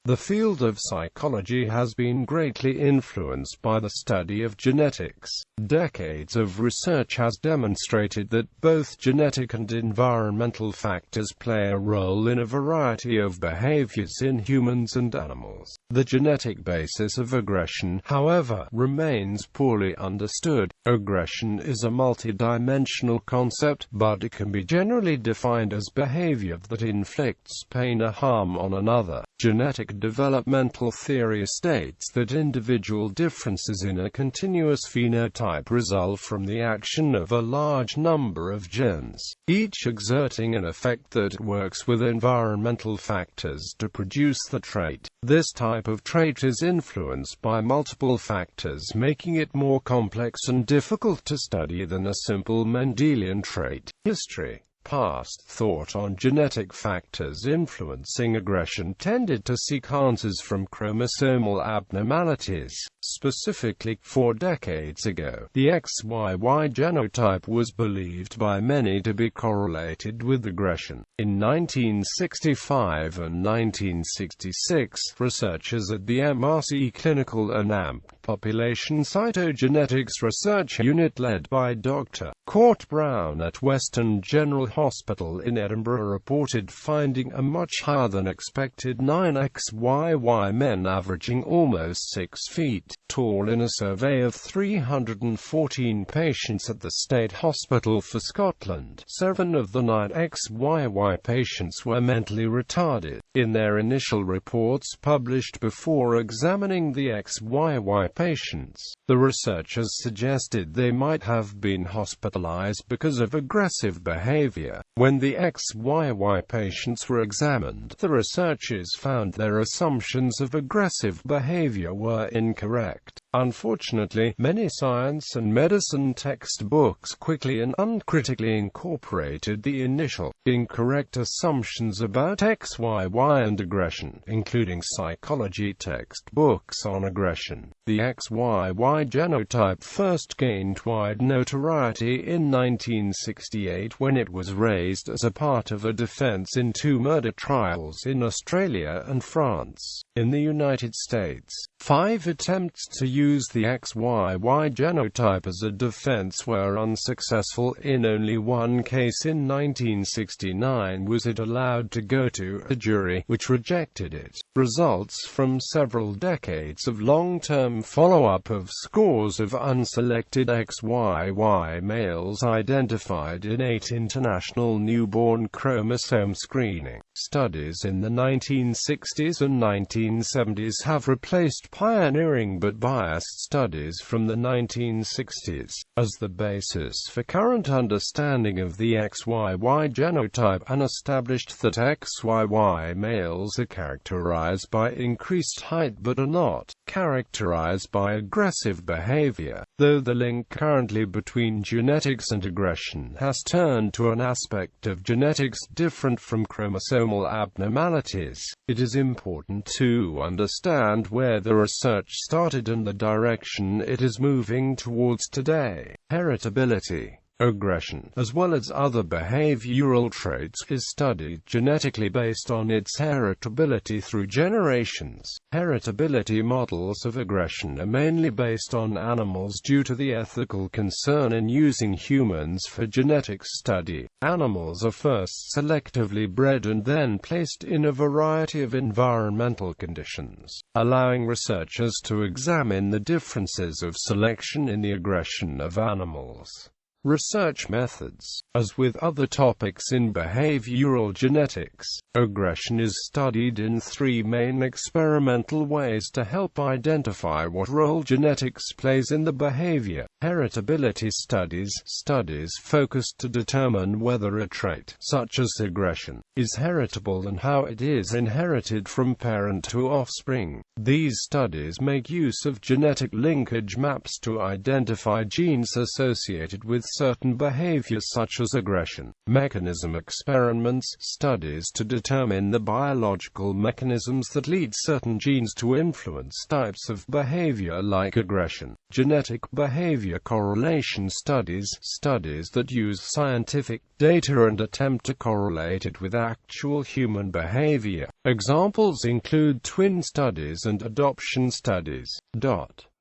The field of psychology has been greatly influenced by the study of genetics. Decades of research has demonstrated that both genetic and environmental factors play a role in a variety of behaviors in humans and animals. The genetic basis of aggression, however, remains poorly understood. Aggression is a multidimensional concept, but it can be generally defined as behavior that inflicts pain or harm on another. Genetic developmental theory states that individual differences in a continuous phenotype result from the action of a large number of genes, each exerting an effect that works with environmental factors to produce the trait. This type of trait is influenced by multiple factors, making it more complex and difficult to study than a simple Mendelian trait. History. Past thought on genetic factors influencing aggression tended to seek answers from chromosomal abnormalities. Specifically, 4 decades ago, the XYY genotype was believed by many to be correlated with aggression. In 1965 and 1966, researchers at the MRC Clinical and AMP Population Cytogenetics Research Unit led by Dr. Court Brown at Western General Hospital in Edinburgh reported finding a much higher than expected 9XYY men averaging almost 6 feet tall in a survey of 314 patients at the State Hospital for Scotland. 7 of the 9XYY patients were mentally retarded. In their initial reports published before examining the XYY patients, the researchers suggested they might have been hospitalized because of aggressive behavior. When the XYY patients were examined, the researchers found their assumptions of aggressive behavior were incorrect. Unfortunately, many science and medicine textbooks quickly and uncritically incorporated the initial, incorrect assumptions about XYY and aggression, including psychology textbooks on aggression. The XYY genotype first gained wide notoriety in 1968 when it was raised as a part of a defense in 2 murder trials in Australia and France. In the United States, 5 attempts to use the XYY genotype as a defense were unsuccessful. In only 1 case in 1969 was it allowed to go to a jury, which rejected it. Results from several decades of long-term follow-up of scores of unselected XYY males identified in 8 international newborn chromosome screening studies in the 1960s and 1970s have replaced pioneering but biased studies from the 1960s as the basis for current understanding of the XYY genotype, and established that XYY males are characterized by increased height but are not characterized by aggressive behavior. Though the link currently between genetics and aggression has turned to an aspect of genetics different from chromosomal abnormalities, it is important to understand where the research started and the direction it is moving towards today. Heritability. Aggression, as well as other behavioral traits, is studied genetically based on its heritability through generations. Heritability models of aggression are mainly based on animals due to the ethical concern in using humans for genetic study. Animals are first selectively bred and then placed in a variety of environmental conditions, allowing researchers to examine the differences of selection in the aggression of animals. Research methods. As with other topics in behavioral genetics, aggression is studied in 3 main experimental ways to help identify what role genetics plays in the behavior. Heritability studies focused to determine whether a trait, such as aggression, is heritable and how it is inherited from parent to offspring. These studies make use of genetic linkage maps to identify genes associated with certain behaviors such as aggression. Mechanism experiments, studies to determine the biological mechanisms that lead certain genes to influence types of behavior like aggression. Genetic behavior correlation studies, studies that use scientific data and attempt to correlate it with actual human behavior. Examples include twin studies and adoption studies.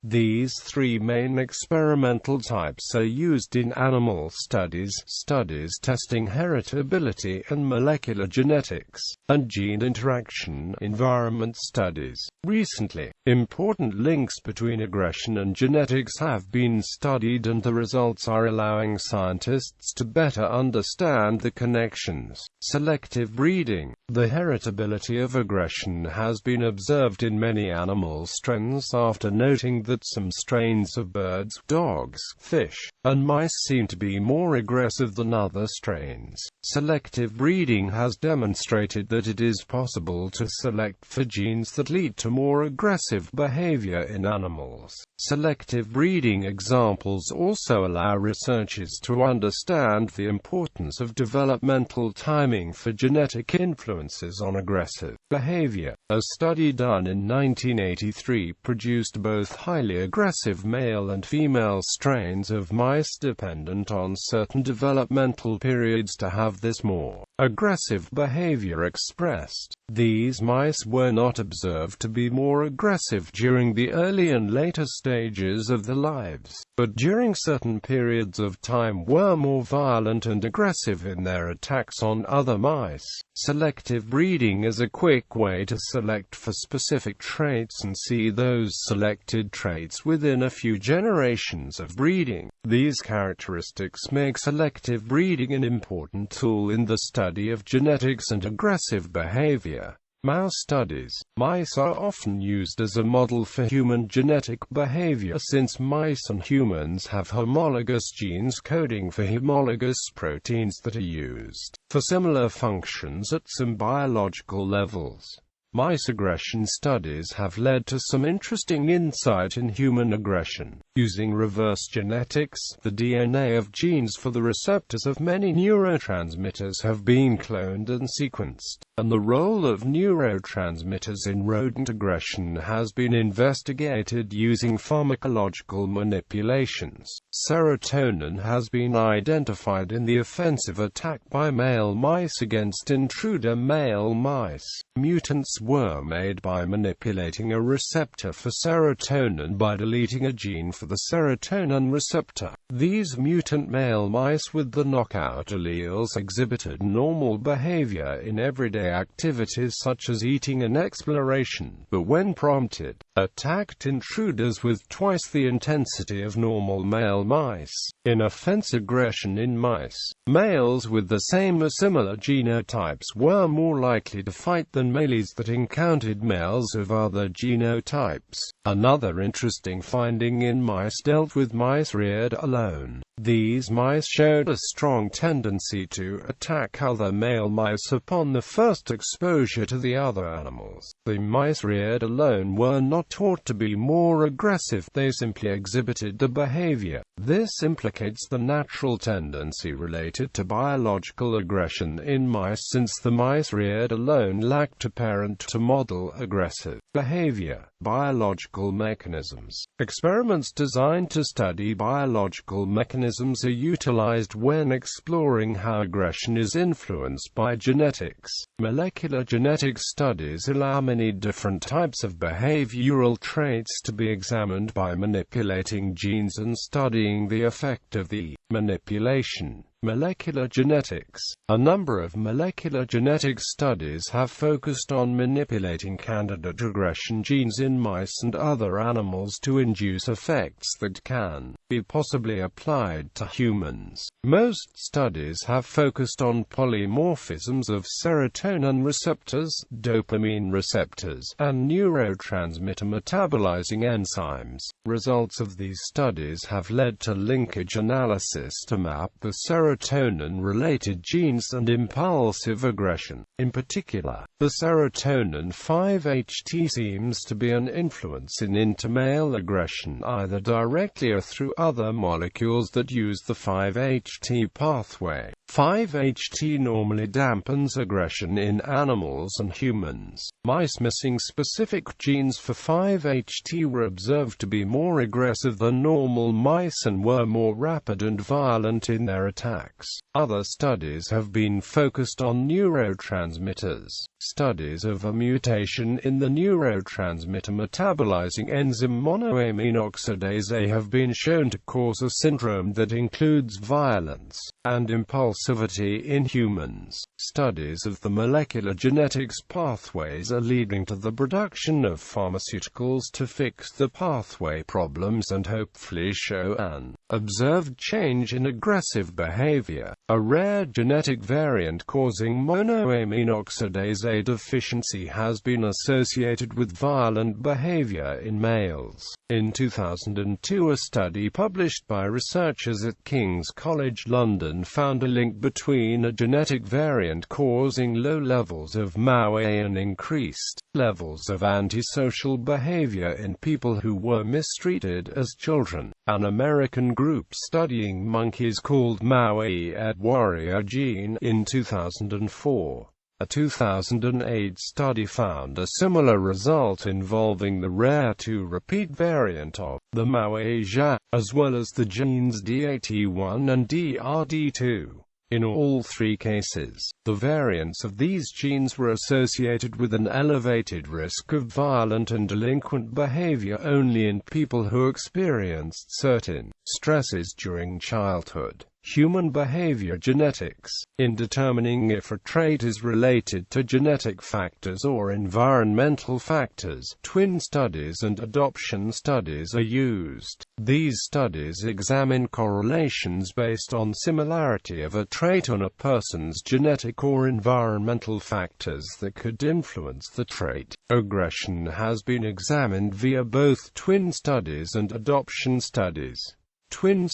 These three main experimental types are used in animal studies, studies testing heritability and molecular genetics, and gene interaction, environment studies. Recently, important links between aggression and genetics have been studied, and the results are allowing scientists to better understand the connections. Selective breeding. The heritability of aggression has been observed in many animal strains after noting that some strains of birds, dogs, fish, and mice seem to be more aggressive than other strains. Selective breeding has demonstrated that it is possible to select for genes that lead to more aggressive behavior in animals. Selective breeding examples also allow researchers to understand the importance of developmental timing for genetic influences on aggressive behavior. A study done in 1983 produced both highly aggressive male and female strains of mice dependent on certain developmental periods to have this more aggressive behavior expressed. These mice were not observed to be more aggressive during the early and later stages of their lives, but during certain periods of time were more violent and aggressive in their attacks on other mice. Selective breeding is a quick way to select for specific traits and see those selected traits within a few generations of breeding. These characteristics make selective breeding an important tool in the study of genetics and aggressive behavior. Mouse studies. Mice are often used as a model for human genetic behavior since mice and humans have homologous genes coding for homologous proteins that are used for similar functions at some biological levels. Mice aggression studies have led to some interesting insight in human aggression. Using reverse genetics, the DNA of genes for the receptors of many neurotransmitters have been cloned and sequenced, and the role of neurotransmitters in rodent aggression has been investigated using pharmacological manipulations. Serotonin has been identified in the offensive attack by male mice against intruder male mice. Mutants were made by manipulating a receptor for serotonin by deleting a gene for the serotonin receptor. These mutant male mice with the knockout alleles exhibited normal behavior in everyday activities such as eating and exploration, but when prompted, attacked intruders with twice the intensity of normal male mice. In offense aggression in mice, males with the same or similar genotypes were more likely to fight than males that encountered males of other genotypes. Another interesting finding in mice dealt with mice reared alone. These mice showed a strong tendency to attack other male mice upon the first exposure to the other animals. The mice reared alone were not taught to be more aggressive, they simply exhibited the behavior. This implicates the natural tendency related to biological aggression in mice since the mice reared alone lacked a parent to model aggressive behavior. Biological mechanisms. Experiments designed to study biological mechanisms are utilized when exploring how aggression is influenced by genetics. Molecular genetics studies allow many different types of behavioral traits to be examined by manipulating genes and studying the effect of the manipulation. Molecular genetics. A number of molecular genetics studies have focused on manipulating candidate aggression genes in mice and other animals to induce effects that can be possibly applied to humans. Most studies have focused on polymorphisms of serotonin receptors, dopamine receptors, and neurotransmitter metabolizing enzymes. Results of these studies have led to linkage analysis to map the serotonin serotonin-related genes and impulsive aggression. In particular, the serotonin 5-HT seems to be an influence in intermale aggression either directly or through other molecules that use the 5-HT pathway. 5-HT normally dampens aggression in animals and humans. Mice missing specific genes for 5-HT were observed to be more aggressive than normal mice and were more rapid and violent in their attacks. Other studies have been focused on neurotransmitters. Studies of a mutation in the neurotransmitter metabolizing enzyme monoamine oxidase A have been shown to cause a syndrome that includes violence and impulsivity in humans. Studies of the molecular genetics pathways are leading to the production of pharmaceuticals to fix the pathway problems and hopefully show an observed change in aggressive behavior. A rare genetic variant causing monoamine oxidase A deficiency has been associated with violent behavior in males. In 2002, a study published by researchers at King's College London found a link between a genetic variant causing low levels of MAO-A and increased levels of antisocial behavior in people who were mistreated as children. An American group studying monkeys called MAO-A at Warrior Gene in 2004. A 2008 study found a similar result involving the rare 2-repeat variant of the MAO-A, as well as the genes DAT1 and DRD2. In all three cases, the variants of these genes were associated with an elevated risk of violent and delinquent behavior only in people who experienced certain stresses during childhood. Human behavior genetics. In determining if a trait is related to genetic factors or environmental factors, twin studies and adoption studies are used. These studies examine correlations based on similarity of a trait on a person's genetic or environmental factors that could influence the trait. Aggression has been examined via both twin studies and adoption studies. Twin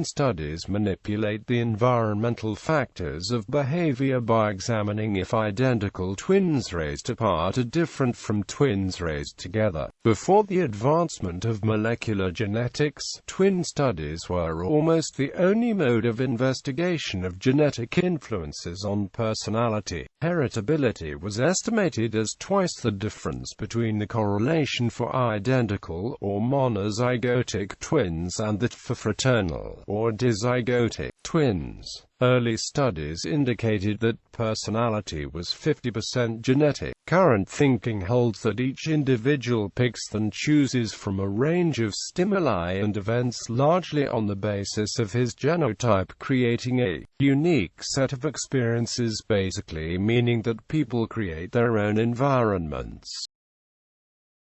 studies manipulate the environmental factors of behavior by examining if identical twins raised apart are different from twins raised together. Before the advancement of molecular genetics, twin studies were almost the only mode of investigation of genetic influences on personality. Heritability was estimated as twice the difference between the correlation for identical or monozygotic twins and that for fraternal or dizygotic twins. Early studies indicated that personality was 50% genetic. Current thinking holds that each individual picks and chooses from a range of stimuli and events largely on the basis of his genotype, creating a unique set of experiences, basically meaning that people create their own environments.